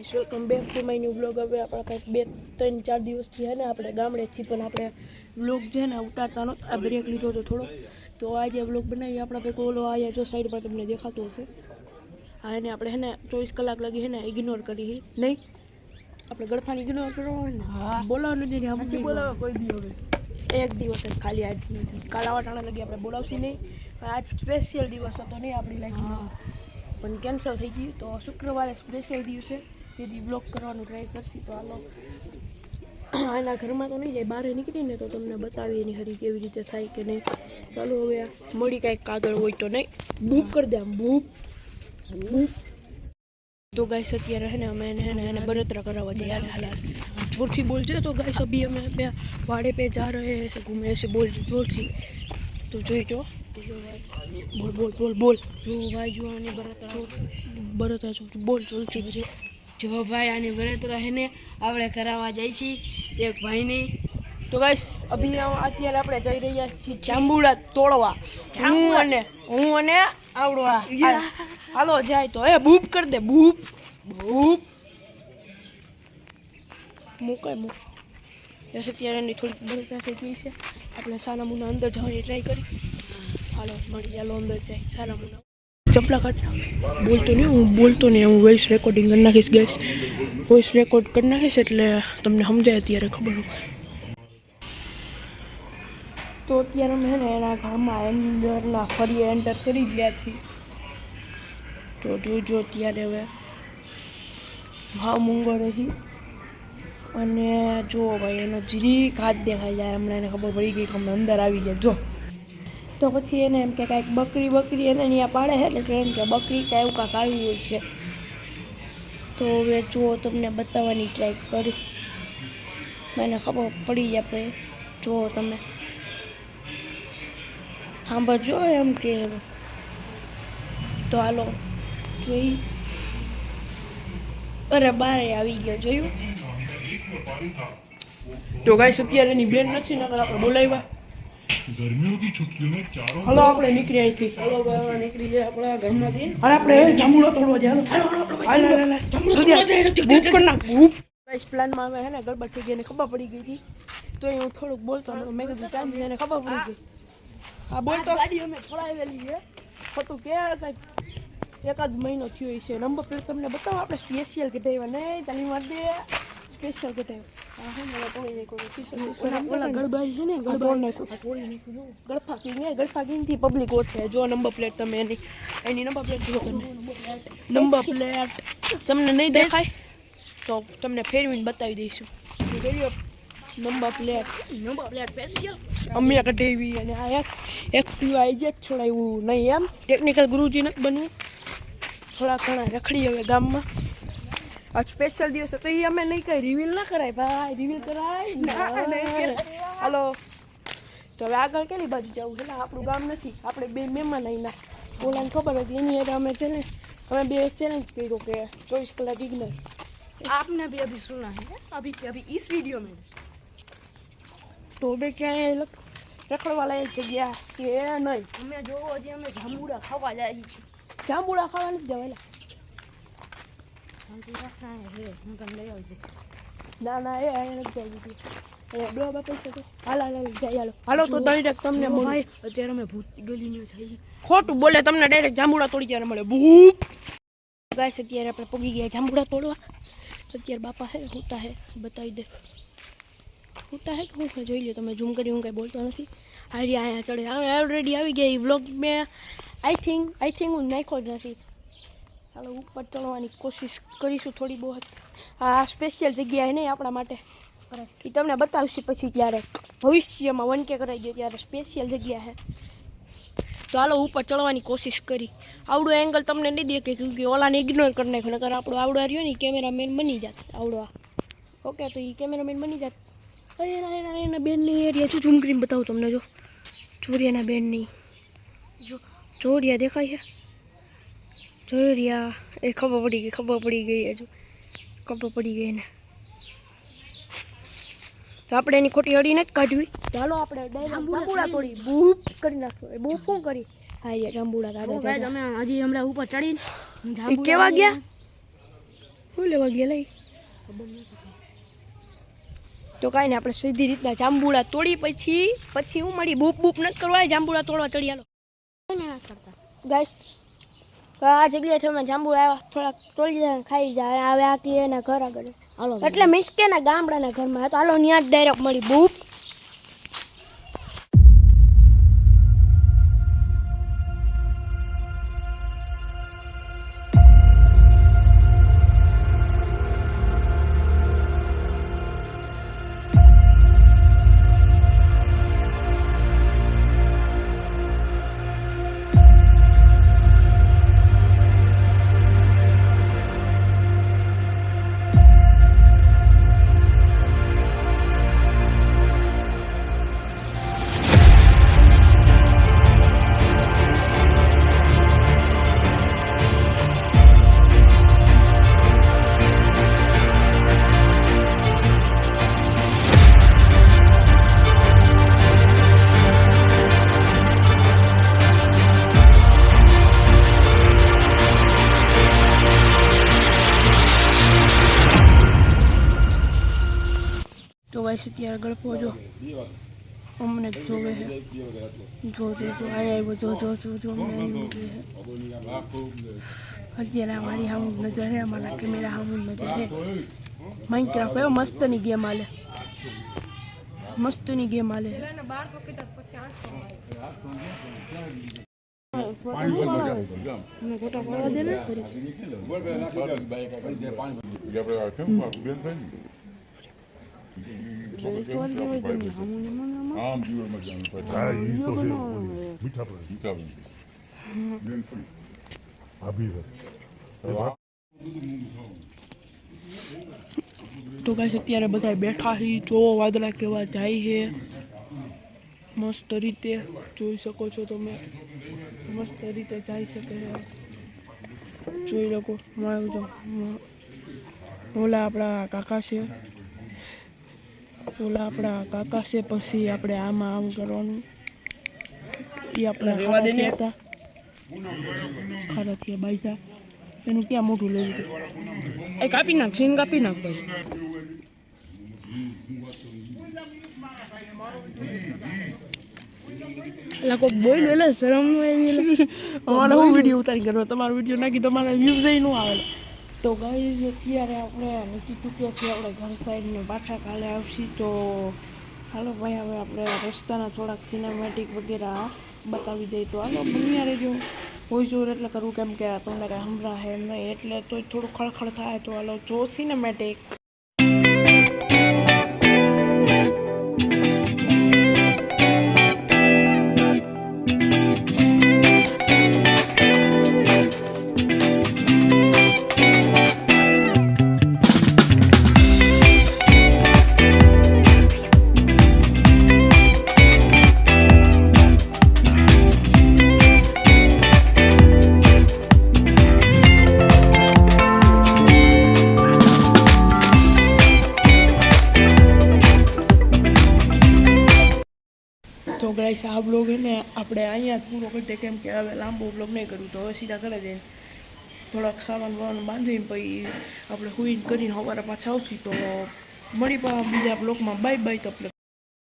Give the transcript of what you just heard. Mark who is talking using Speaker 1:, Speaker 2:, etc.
Speaker 1: Welcome back to my new blog. હવે આપણે કંઈક 2-3-4 દિવસથી છે ને આપણે ગામડે છીએ, પણ આપણે બ્લોગ છે ને ઉતારતા નહોતા, આ બ્રેક લીધો હતો થોડો, તો આજે બ્લોગ બનાવી આપણા પેકો ઓલો આવ્યા જો સાઈડમાં તમને દેખાતો હશે, હા એને આપણે છે ને 24 કલાક લગી છે ને ઇગ્નોર કરી નહીં, આપણે ગળફાને ઇગ્નોર કરવાનું ને, હા બોલાવવાનું નથી, આમ બોલાવે કોઈ દી હવે એક દિવસ જ ખાલી આજ નથી, કાલા વાટાણા લગી આપણે બોલાવશી નહીં, પણ આજ સ્પેશિયલ દિવસ હતો નહીં આપણી લાઈફમાં, પણ કેન્સલ થઈ ગયું, તો શુક્રવારે સ્પેશિયલ દિવસે તેથી બ્લોગ કરવાનું ટ્રાય કરશી। તો હાલો આના ઘરમાં તો નહીં જાય, બહાર નીકળીને તો તમને બતાવીએ નહીં ખરી કેવી રીતે થાય કે નહીં। ચાલો હવે મળી કાંઈક કાગળ હોય તો નહીં બૂક કરી દે, આમ બૂક બૂક। तो गाइस અત્યારે है ना मैंने बड़ोतरा करवा दिया हाल जोर से बोलते तो गाइस अभी हमें वाड़े पे जा रहे हैं, ऐसे घूमे ऐसे बोल जोर से, तो जो बोल बोल बोल बोल जो भाई जो आने बड़ोतरा जो बोल जोर से जो भाई आने बड़ोतरा है ने આપણે કરાવવા જાય છે એક ભાઈને। તો ગાઈસ અભી અત્યારે આપણે જઈ રહ્યા છીએ જાંબુડા તોડવા, હું અને આવડવા, હાલો જાય તો એ બૂપ કર દે, બૂપ બૂપ મૂકાય મૂક બસ। અત્યારે એની થોડીક બળતરા થઈ ગઈ છે, આપણે સાના મુના અંદર જવાની ટ્રાય કરી, હાલો મળી ચાલો અંદર જાય સાના મુના ચપલા કાઢ બોલતો નહીં હું વોઇસ રેકોર્ડિંગ કરી નાખીશ ગેસ, વોઇસ રેકોર્ડ કરી નાખીશ એટલે તમને સમજાય અત્યારે ખબર હોય। તો અત્યારે અમે ને એના ગામમાં અંદરના ફરી એન્ટર કરી ગયા છીએ, તો જોજો અત્યારે હવે ભાવ મૂંગો રહી, અને જો ભાઈ એનો જીરીક હાથ દેખાઈ જાય, હમણાં એને ખબર પડી ગઈ કે અમે અંદર આવી ગયા જો, તો પછી એને એમ કે કાંઈક બકરી એને ત્યાં પાડે છે એટલે એમ કે બકરી કાંઈ એવું કાંઈક આવી હોય છે, તો હવે જો તમને બતાવવાની ટ્રાય કરી, મને ખબર પડી જાય આપણે જો તમે સાંભળજો એમ કે, તો હાલો જોઈ, અરે બારે આવી ગયો જોયું। તો ગાઈસ અત્યારે એની બેન નથી, નકર આપણે બોલાવ્યા गर्मियों की छुट्टियों में चारों हेलो આપણે નીકળી અહીંથી, हेलो ભાઈ નીકળી જાય આપણા ઘરમાંથી, અને આપણે જાંબુડા તોડવા જાય, હાલો જાંબુડા જાય ગ્રુપ ગાઈસ પ્લાન માં આવે હે ને ગડબડ થઈ ગઈ ને ખબર પડી ગઈ હતી, તો હું થોડુંક બોલતો હતો, મેં કીધું ચાંદી એને ખબર પડી ગઈ, હા બોલતો ગાડી અમે છોડાવેલી છે ખોટું કે કંઈક એકાદ મહિનો થયો છે, નંબર પ્લેટ તમને બતાવો આપણે સ્પેશિયલ કઢાવ્યા નહીં તાલી માર દે સ્પેશિયલ કઢાવ્યા, હા હે મને તોડી નાખ્યો ઓલા ગળબાઈ છે ને ગળબાઈ નાખ્યો તોડી નાખ્યું જો ગળફા કીનથી પબ્લિક ઓછે જો નંબર પ્લેટ તમે એની નંબર પ્લેટ જુઓ, તમે નંબર પ્લેટ તમને નહીં દેખાય તો તમને ફેરવીને બતાવી દઈશું, નંબર પ્લેટ સ્પેશિયલ અમે કઢાવી, અને આ એક્ટિવા આવી જ છોડાવ્યું નહીં, એમ ટેકનિકલ ગુરુજી નથી બનવું, થોડા ઘણા રખડી હવે ગામમાં, આ સ્પેશિયલ દિવસ તો એ અમે નહીં કંઈ રિવીલ ના કરાય ભાઈ, રિવીલ કરાય હાલો। તો હવે આગળ કેની બાજુ જવું છે ને, આપણું ગામ નથી, આપણે બે મહેમાન અહીંના ઓલાને ખબર હતી એની એટલે અમે છે ને અમે બે ચેલેન્જ કર્યો કે 24 કલાક ઇગ્નોર, आपने भी अभी सुना है अभी इस वीडियो में, तो બે ક્યાંય રખડવા લાયક જગ્યા છે નહીં, અમે જોવો હજી અમે જાંબુડા ખાવા જાય છે, જાંબુડા ખાવા નથી જવાયેલા, હું તમને લઈ આવી ના ના એ નથી જઈ એ ડો બાપા છે હાલ જાય હાલો તો ડાયરેક્ટ તમને ભાઈ અત્યારે અમે ભૂત ગલીમાં જઈએ, ખોટું બોલે તમને ડાયરેક્ટ જાંબુડા તોડી ત્યારે મળે ભૂત ગાઈસ। અત્યારે આપણે પગી ગયા જાંબુડા તોડવા, અત્યારે બાપા હે હોતા હે બતાવી દે હોતા હે કે હું જોઈ લો તમે ઝૂમ કરી, હું કંઈ બોલતો નથી, હારી અહીંયા ચડે હવે ઓલરેડી આવી ગયા એ વ્લોગ મેં આઈ થિંક હું નાખ્યો જ નથી, ચાલો ઉપર ચડવાની કોશિશ કરીશું થોડી બહુ, આ સ્પેશિયલ જગ્યા છે નહીં આપણા માટે, એ તમને બતાવશે પછી ત્યારે ભવિષ્યમાં 1K કરાવી દે ત્યારે સ્પેશિયલ જગ્યા છે, તો હાલો ઉપર ચડવાની કોશિશ કરી, આવડો એંગલ તમને નહીં દે કે ઓલાને ઇગ્નોર કરી નાખ્યો, નકર આપણો આવડો રહ્યો ને કેમેરામેન બની જાત આવડો, ઓકે તો એ કેમેરામેન બની જાત, એના બેનની એરિયા છે ઝૂમ કરીને બતાવું તમને, જો ચોરિયાના બેનની જો ચોરિયા દેખાય છે, ચોરિયા એ ખબર પડી ગઈ હજુ ખબર પડી ગઈ ને, તો આપણે એની ખોટી અડી નથી કાઢવી, ચાલો આપણે જાંબુડા તોડી બૂપ કરી નાખો, બૂપ શું કરી હા યાર જાંબુડા કાઢે, અમે હજી હમણાં ઉપર ચડીને કેવા ગયા શું લેવા ગયા લઈ તો કાંઈ નહીં આપણે સીધી રીતના જાંબુડા તોડી પછી હું મળી બૂપ નથી કરવા જાંબુડા તોડવા ચડી હાલો ગાઈસ આ જગ્યાએ અમે જાંબુ આવ્યા થોડાક તોડી જાય ખાઈ જાય આવે આકી એના ઘર આગળ હાલો એટલે મિસકેના ગામડાના ઘરમાં તો હાલો ત્યાં જ ડાયરેક્ટ મળી બૂપ તો ગાઈસ અત્યારે ગળપો જો અમને જોવે છે જો આવ્યો જો અમને નીકળે છે અત્યારે અમારી સામું નજર છે અમારા કેમેરા સામું નજર છે માઇનક્રાફ્ટ એવો મસ્તની ગેમ હાલે તો ગાઈસ અત્યારે બધા બેઠા છે જો વાદળા કેવા જાય છે મસ્ત રીતે જોઈ શકો છો તમે મસ્ત રીતે જઈ શકે છે જોઈ શકો ઓલા આપણા કાકા છે પછી આપણે આમાં આમ કરવાનું એ આપણા હતા ખારાથી બાઈજા એનું ક્યાં મોટું લઈ લીધું એ કાપી નાખ સીન કાપી નાખ ભાઈ એટલે કોઈ બોલ એટલે શરમ નું આવી અમારે હું વિડીયો ઉતારી કરવા તમારો વિડીયો નાખી તમારા વ્યૂઝ ન આવે તો ગાઈઝ અત્યારે આપણે નીકળી ચૂક્યા છીએ આપણે ઘર સાઈડને પાછા કાલે આવશી તો હાલો ભાઈ હવે આપણે રસ્તાના થોડાક સિનેમેટિક વગેરે બતાવી દઈએ તો હાલો બન્યા રહેજો વોઇસ ઓવર એટલે કરવું કેમ કે તમને કાંઈ સંભળાશે નહીં એટલે તો થોડું ખળખળ થાય તો હાલો જો સિનેમેટિક તો ગાઈસ આ બ્લોગ ને આપણે અહીંયા જ પૂરો કરી દે કેમ કે હવે લાંબો બ્લોગ નહીં કરું તો હવે સીધા કરે જઈને થોડાક સામાન વામાન બાંધીને પછી આપણે હુઈને કરીને સવારે પાછા આવશું તો મળી પાછા બીજા બ્લોગમાં બાય તો આપણે